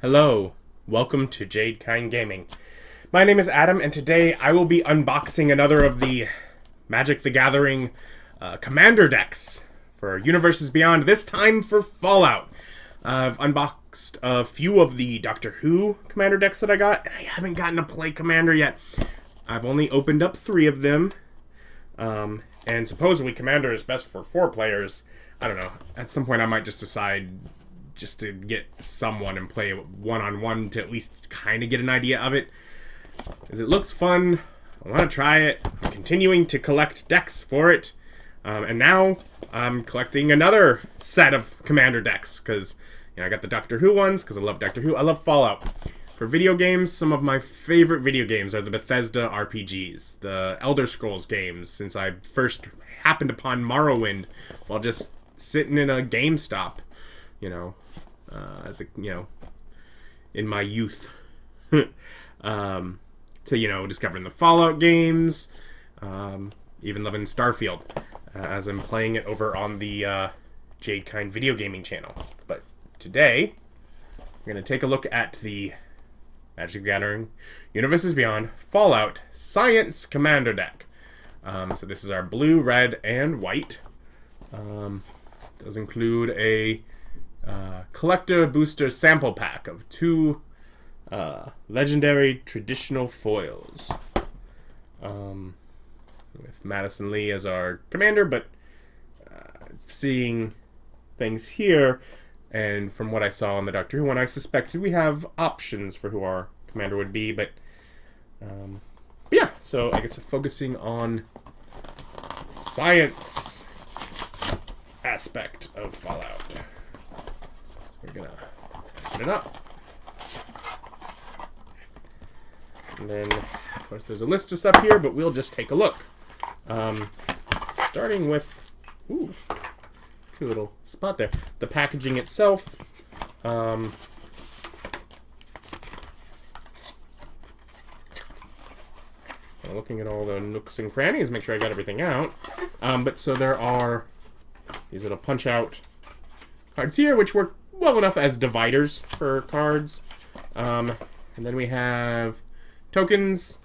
Hello, welcome to Jade Kind Gaming. My name is Adam, and today I will be unboxing another of the Magic the Gathering Commander decks for Universes Beyond, this time for Fallout. I've unboxed a few of the Doctor Who Commander decks that I got, and I haven't gotten to play Commander yet. I've only opened up 3 of them, and supposedly Commander is best for 4 players. I don't know, at some point I might just decide just to get someone and play one-on-one to at least kind of get an idea of it. Because it looks fun, I want to try it, I'm continuing to collect decks for it, and now I'm collecting another set of Commander decks, because I got the Doctor Who ones, because I love Doctor Who, I love Fallout. For video games, some of my favorite video games are the Bethesda RPGs, the Elder Scrolls games, since I first happened upon Morrowind while just sitting in a GameStop, in my youth. To, discovering the Fallout games, even loving Starfield, as I'm playing it over on the Jade Kind video gaming channel. But today, we're going to take a look at the Magic the Gathering Universes Beyond Fallout Science Commander deck. So this is our blue, red, and white. Does include a collector booster sample pack of 2 legendary traditional foils. With Madison Li as our commander, but seeing things here, and from what I saw in the Doctor Who one, I suspected we have options for who our commander would be, but yeah, so I guess focusing on science aspect of Fallout. We're gonna open it up. And then, of course, there's a list of stuff here, but we'll just take a look. Starting with, ooh, cute little spot there. The packaging itself. Looking at all the nooks and crannies, make sure I got everything out. But so there are these little punch-out cards here, which work well enough as dividers for cards. And then we have tokens,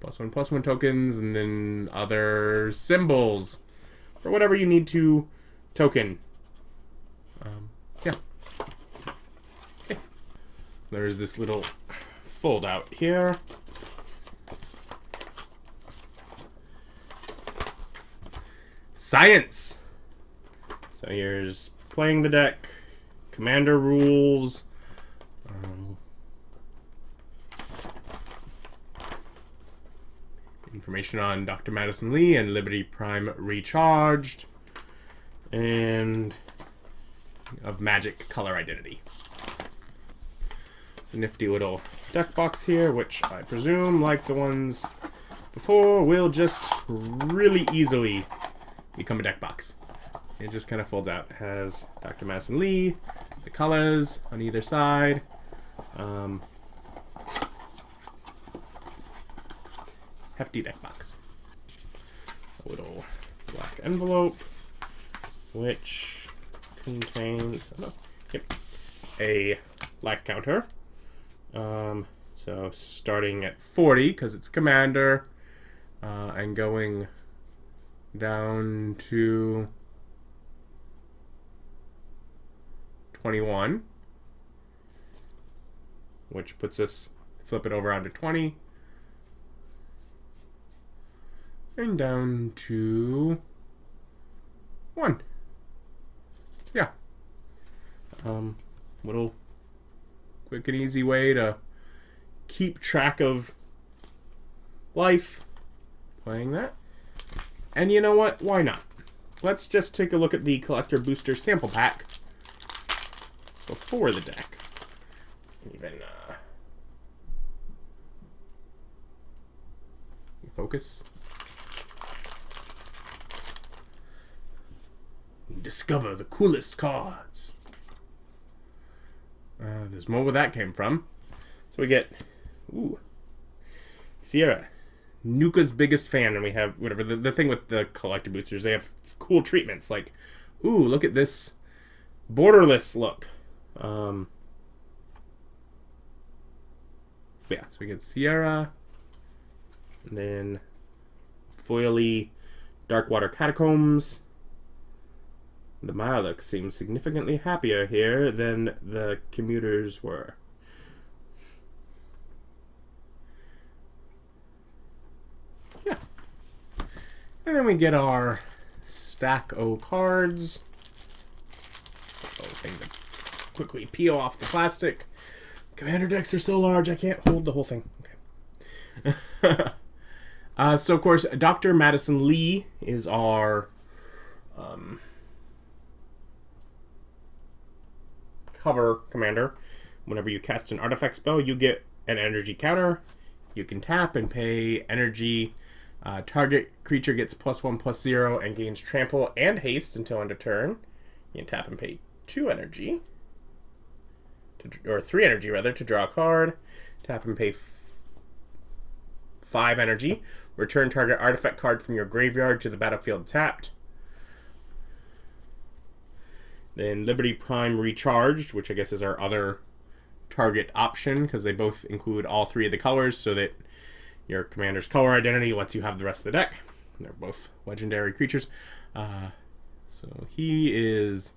+1/+1 tokens, and then other symbols for whatever you need to token. Yeah. Okay. There's this little fold out here. Science! So here's playing the deck, commander rules, information on Dr. Madison Li and Liberty Prime Recharged, and of Magic Color Identity. It's a nifty little deck box here, which I presume, like the ones before, will just really easily become a deck box. It just kind of folds out. It has Dr. Madison Li, the colors on either side. Hefty deck box. A little black envelope, which contains a life counter. So starting at 40, because it's commander, and going down to 21, which puts us, flip it over onto 20, and down to 1. Yeah. Little quick and easy way to keep track of life, playing that. And you know what? Why not? Let's just take a look at the Collector Booster Sample Pack before the deck. Even, focus. Discover the coolest cards. There's more where that came from. So we get, Sierra, Nuka's biggest fan, and we have whatever the thing with the collector boosters. They have cool treatments like, look at this borderless look. But yeah, so we get Sierra, and then Foily Darkwater Catacombs. The Milex seems significantly happier here than the commuters were. Yeah. And then we get our stack o' cards. Thing to quickly peel off the plastic. Commander decks are so large I can't hold the whole thing. Okay. So of course, Dr. Madison Li is our cover commander. Whenever you cast an artifact spell, you get an energy counter. You can tap and pay energy. Target creature gets +1/+0 and gains trample and haste until end of turn. You can tap and pay 2 energy. Or 3 energy, rather, to draw a card. Tap and pay 5 energy. Return target artifact card from your graveyard to the battlefield tapped. Then Liberty Prime Recharged, which I guess is our other target option, because they both include all 3 of the colors, so that your commander's color identity lets you have the rest of the deck. They're both legendary creatures. So he is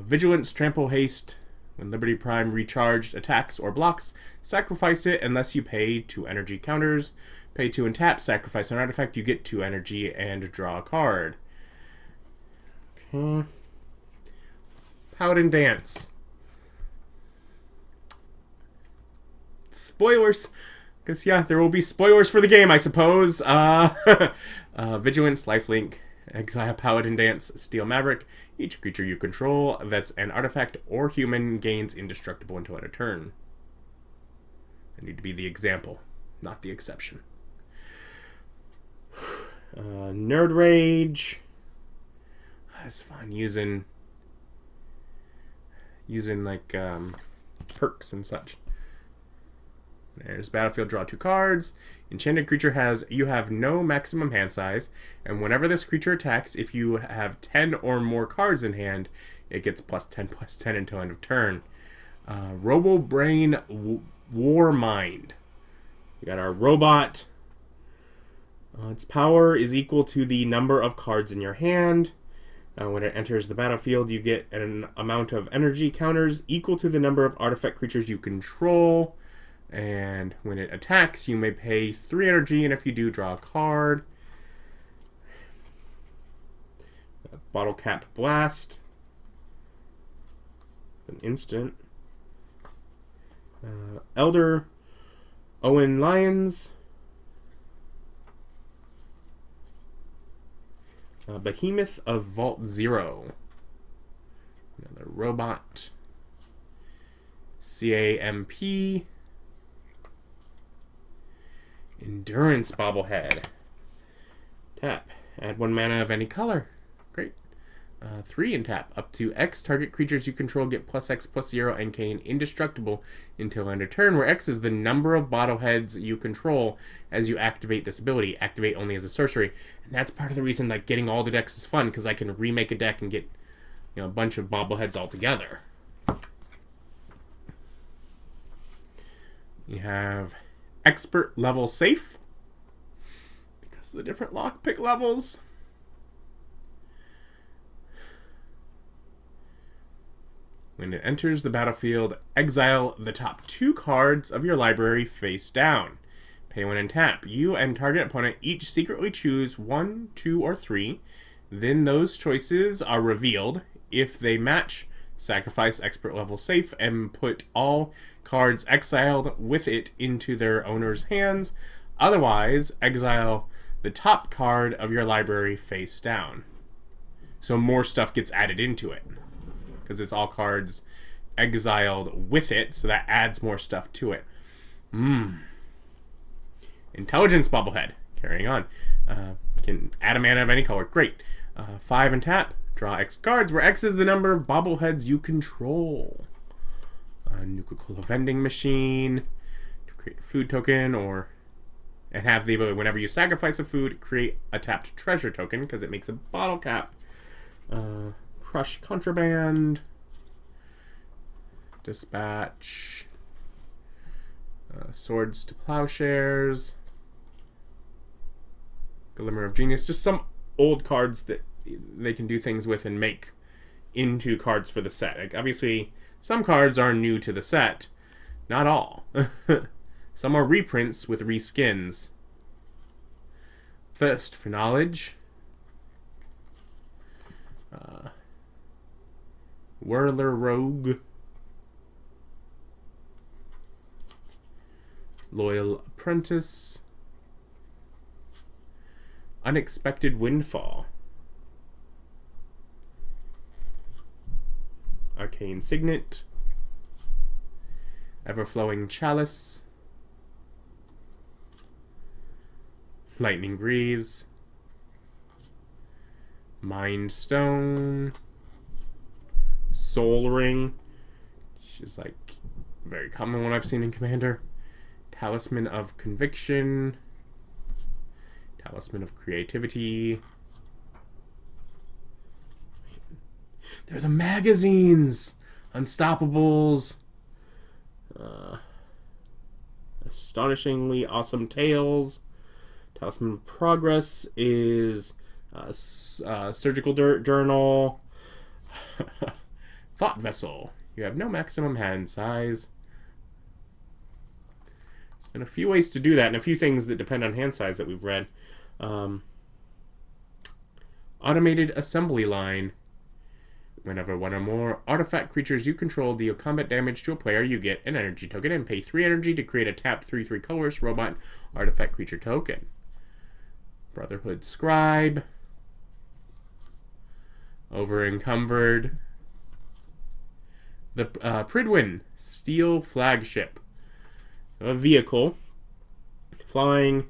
Vigilance, Trample, Haste. When Liberty Prime Recharged attacks or blocks, sacrifice it unless you pay 2 energy counters. Pay 2 and tap, sacrifice an artifact, you get 2 energy and draw a card. Okay. Paladin Dance. Spoilers. Because, yeah, there will be spoilers for the game, I suppose. Vigilance, Lifelink, exile Paladin Dance, Steel Maverick. Each creature you control that's an artifact or human gains indestructible until end of turn. I need to be the example, not the exception. Nerd Rage. That's fun. Using like perks and such. There's Battlefield, draw 2 cards. Enchanted creature you have no maximum hand size, and whenever this creature attacks, if you have 10 or more cards in hand, it gets +10/+10 until end of turn. Robo Brain War Mind. We got our robot. Its power is equal to the number of cards in your hand. When it enters the battlefield, you get an amount of energy counters equal to the number of artifact creatures you control. And when it attacks, you may pay 3 energy, and if you do, draw a card. Bottle Cap Blast. An instant. Elder Owen Lions. Behemoth of Vault Zero. Another robot. CAMP. Endurance Bobblehead. Tap. Add 1 mana of any color. Great. 3 and tap. Up to X target creatures you control get +X/+0 and gain indestructible until end of turn, where X is the number of bobbleheads you control as you activate this ability. Activate only as a sorcery. And that's part of the reason like getting all the decks is fun, because I can remake a deck and get a bunch of bobbleheads all together. You have Expert Level Safe, because of the different lockpick levels. When it enters the battlefield, exile the top 2 cards of your library face down. Pay 1 and tap. You and target opponent each secretly choose 1, 2, or 3. Then those choices are revealed. If they match, sacrifice Expert Level Safe and put all cards exiled with it into their owner's hands. Otherwise, exile the top card of your library face down. So more stuff gets added into it, because it's all cards exiled with it, so that adds more stuff to it. Intelligence Bobblehead. Carrying on. Can add a mana of any color. Great. 5 and tap. Draw X cards, where X is the number of bobbleheads you control. Nuka-Cola vending machine. To create a food token, and have the ability, whenever you sacrifice a food, create a tapped treasure token, because it makes a bottle cap. Crush Contraband. Dispatch. Swords to Plowshares. Glimmer of Genius. Just some old cards that they can do things with and make into cards for the set. Like, obviously, some cards are new to the set. Not all. Some are reprints with reskins. Thirst for Knowledge. Whirler Rogue. Loyal Apprentice. Unexpected Windfall. Arcane Signet. Everflowing Chalice. Lightning Greaves. Mind Stone. Soul Ring, which is like a very common one I've seen in Commander. Talisman of Conviction. Talisman of Creativity. They're the magazines! Unstoppables. Astonishingly Awesome Tales. Talisman of Progress is Surgical Journal. Thought Vessel. You have no maximum hand size. There's been a few ways to do that, and a few things that depend on hand size that we've read. Automated Assembly Line. Whenever one or more artifact creatures you control deal combat damage to a player, you get an energy token and pay 3 energy to create a tapped 3/3 colorless robot artifact creature token. Brotherhood Scribe. Over Encumbered. The Pridwin Steel Flagship. A vehicle. Flying.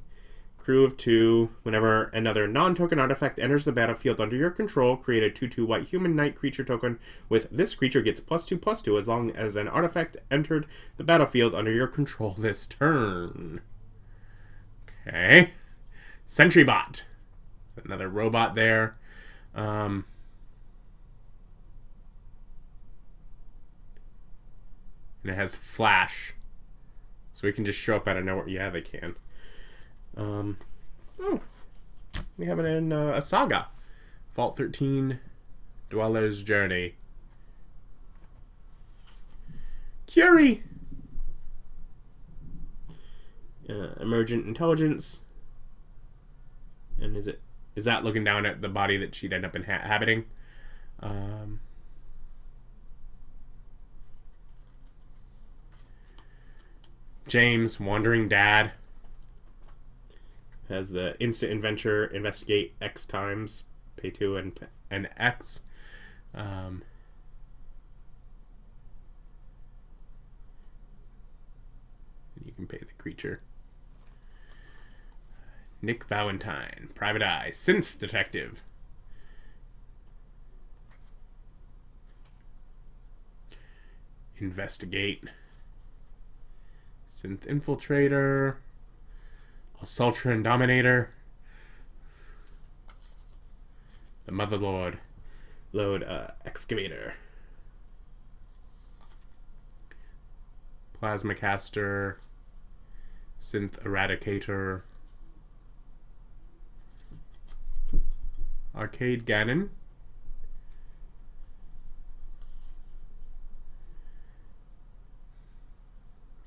Crew of 2. Whenever another non-token artifact enters the battlefield under your control, create a 2/2 white human knight creature token with this creature gets +2/+2 as long as an artifact entered the battlefield under your control this turn. Okay. Sentrybot. Another robot there. And it has flash. So we can just show up out of nowhere. Yeah, they can. Oh. We have it in a saga. Vault 13. Dweller's Journey. Curie! Emergent Intelligence. And is that looking down at the body that she'd end up inhabiting? James, Wandering Dad. Has the instant adventure, investigate X times, pay 2 and X. You can pay the creature. Nick Valentine, Private Eye, Synth Detective. Investigate. Synth Infiltrator. Assaultron Dominator. The Motherlord. Load Excavator. Plasma Caster. Synth Eradicator. Arcade Ganon.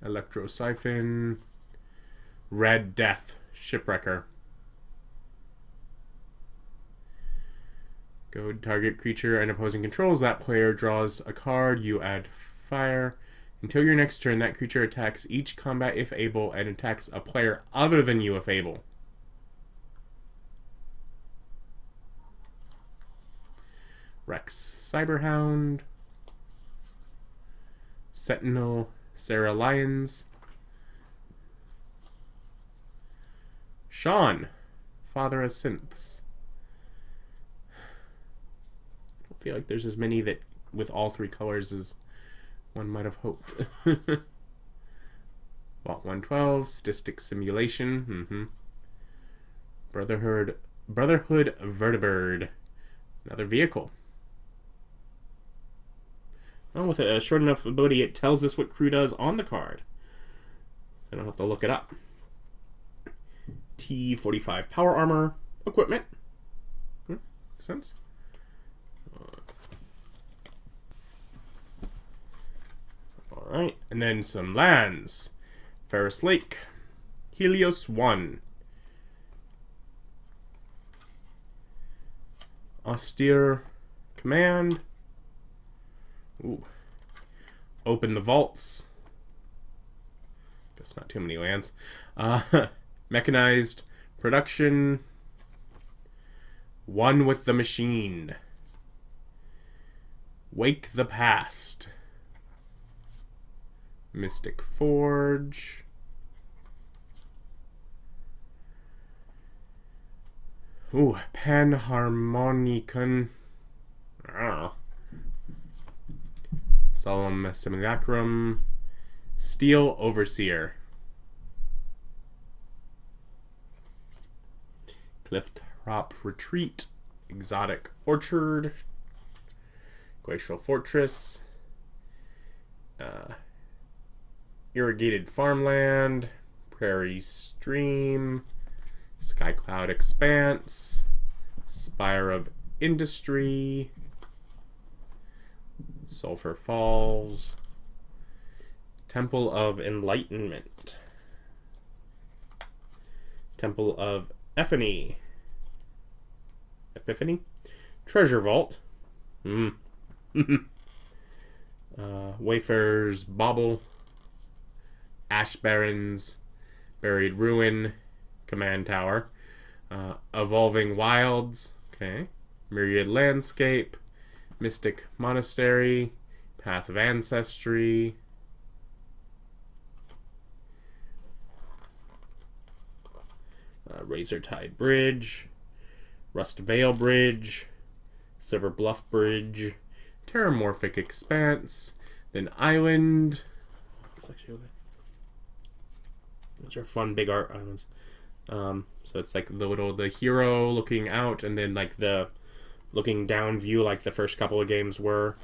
Electro Siphon. Red Death, Shipwrecker. Go target creature and opposing controls. That player draws a card. You add fire. Until your next turn, that creature attacks each combat if able and attacks a player other than you if able. Rex Cyberhound. Sentinel, Sarah Lyons. Sean, Father of Synths. I don't feel like there's as many that with all 3 colors as one might have hoped. Vault 112, Statistic Simulation. Brotherhood Vertibird. Another vehicle. Well, with a short enough ability, it tells us what crew does on the card. I don't have to look it up. T45 power armor equipment. Makes sense. Alright, and then some lands. Ferris Lake. Helios 1. Austere Command. Ooh. Open the Vaults. Guess not too many lands. Mechanized Production. One with the Machine. Wake the Past. Mystic Forge. Ooh, Panharmonicon. I don't know. Solemn Simulacrum. Steel Overseer. Clifftop Retreat. Exotic Orchard. Glacial Fortress. Irrigated Farmland. Prairie Stream. Skycloud Expanse. Spire of Industry. Sulphur Falls. Temple of Enlightenment. Temple of Epiphany. Treasure Vault. Wayfarer's Bauble. Ash Barrens. Buried Ruin. Command Tower. Evolving Wilds. Okay. Myriad Landscape. Mystic Monastery. Path of Ancestry. Razor Tide Bridge. Rust Vale Bridge. Silver Bluff Bridge. Terramorphic Expanse. Then Island. It's actually okay. Those are fun big art islands. So it's like the hero looking out, and then like the looking down view, like the first couple of games were.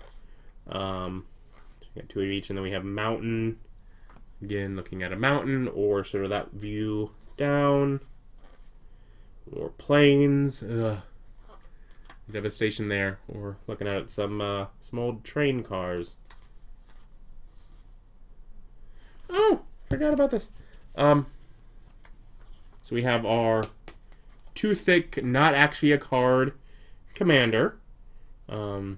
So we got two of each, and then we have mountain. Again, looking at a mountain, or sort of that view down, or plains. Devastation there, or looking at some old train cars. Oh, forgot about this. So we have our too thick, not actually a card commander. For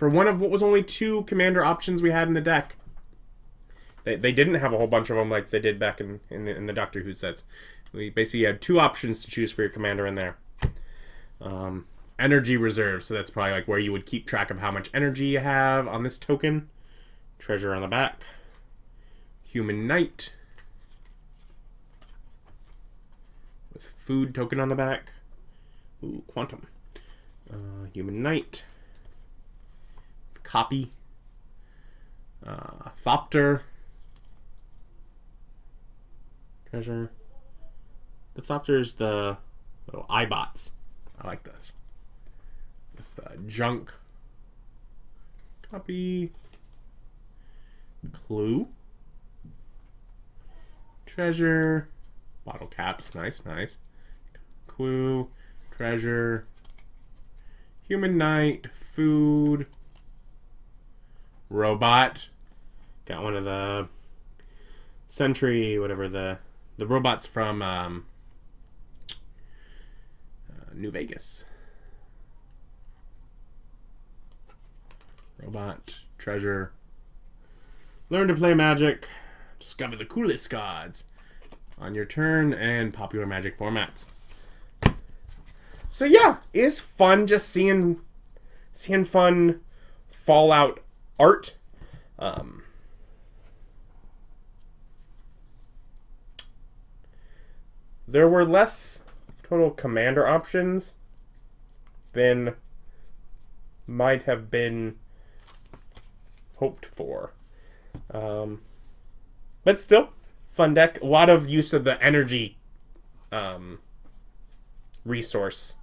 one of what was only two commander options we had in the deck. They didn't have a whole bunch of them like they did back in the Doctor Who sets. We basically had two options to choose for your commander in there. Energy reserve, so that's probably like where you would keep track of how much energy you have on this token. Treasure on the back. Human Knight. With food token on the back. Ooh, Quantum. Human Knight. Copy. Thopter. Treasure. The Thopter's the little iBots. I like this. With junk. Copy. Clue. Treasure. Bottle caps. Nice, nice. Clue. Treasure. Human Knight. Food. Robot. Got one of the Sentry, whatever, the robots from New Vegas. Robot. Treasure. Learn to play Magic. Discover the coolest cards on your turn and popular Magic formats. So yeah, it's fun just seeing fun Fallout art. There were less total commander options than might have been hoped for. But still, fun deck. A lot of use of the energy resource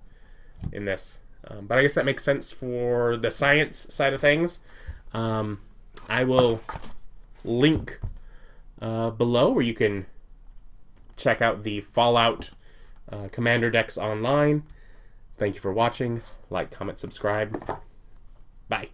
in this. But I guess that makes sense for the science side of things. I will link below, where you can check out the Fallout Commander decks online. Thank you for watching. Like, comment, subscribe. Bye.